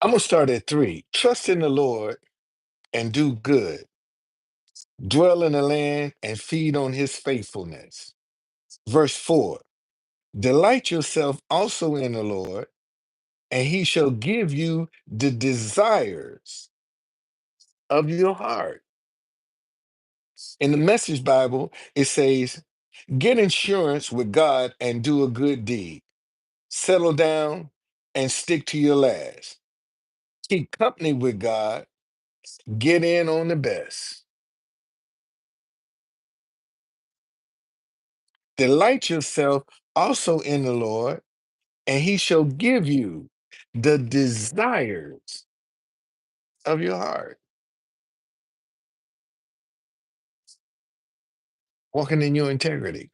I'm gonna start at 3. Trust in the Lord and do good. Dwell in the land and feed on his faithfulness. Verse 4. Delight yourself also in the Lord, and he shall give you the desires of your heart. In the Message Bible, it says, get insurance with God and do a good deed. Settle down and stick to your last. Keep company with God. Get in on the best. Delight yourself also in the Lord, and he shall give you the desires of your heart. Walking in your integrity.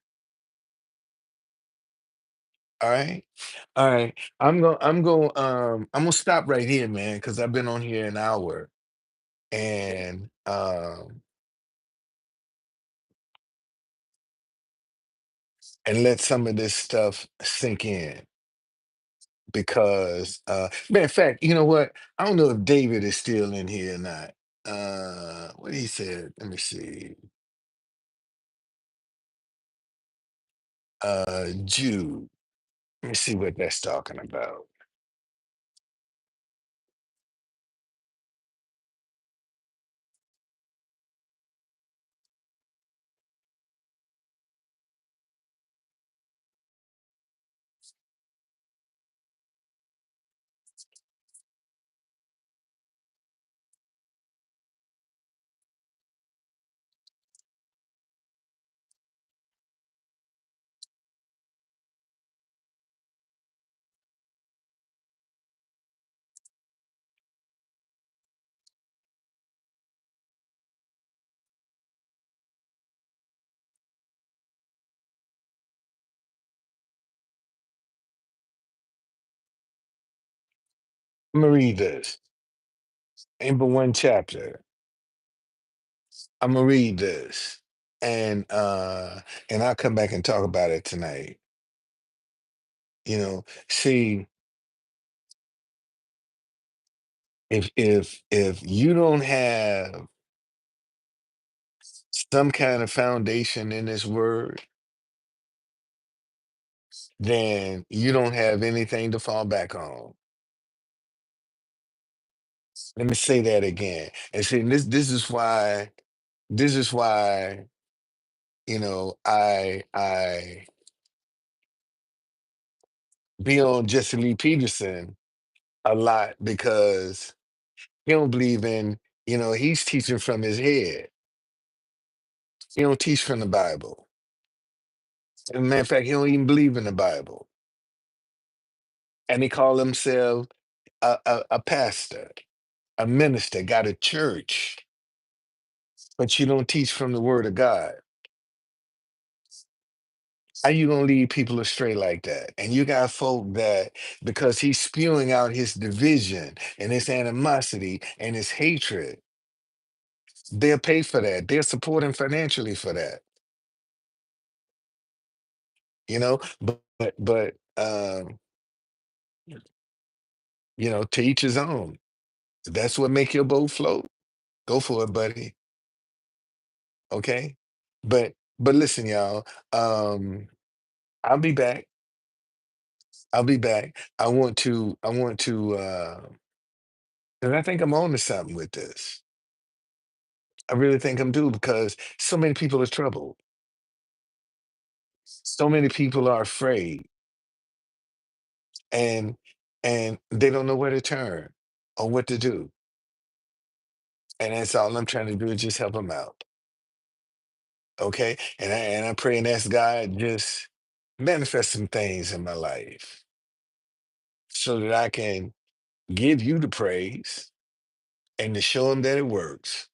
All right. All right. I'm gonna stop right here, man, because I've been on here an hour, and let some of this stuff sink in. Because matter of fact, you know what? I don't know if David is still in here or not. What he said, let me see. Jude. Let me see what that's talking about. I'm gonna read this. In but one chapter. I'm gonna read this. And I'll come back and talk about it tonight. See, if you don't have some kind of foundation in this word, then you don't have anything to fall back on. Let me say that again. And see, this is why I be on Jesse Lee Peterson a lot because he don't believe in, he's teaching from his head. He don't teach from the Bible. As a matter of fact, he don't even believe in the Bible. And he call himself a pastor, a minister, got a church, but you don't teach from the word of God. How you gonna lead people astray like that? And you got folk that because he's spewing out his division and his animosity and his hatred, they'll pay for that. They'll support him financially for that. But to each his own. If that's what make your boat float, go for it, buddy. Okay. But listen, y'all. I'll be back. I'll be back. And I think I'm on to something with this. I really think I'm due because so many people are troubled. So many people are afraid and they don't know where to turn or what to do. And that's all I'm trying to do is just help them out. Okay. And I pray and ask God just manifest some things in my life so that I can give you the praise and to show him that it works.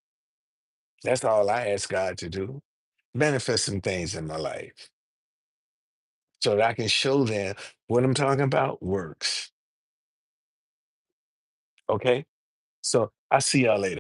That's all I ask God to do. Manifest some things in my life so that I can show them what I'm talking about works. Okay. So I see y'all later.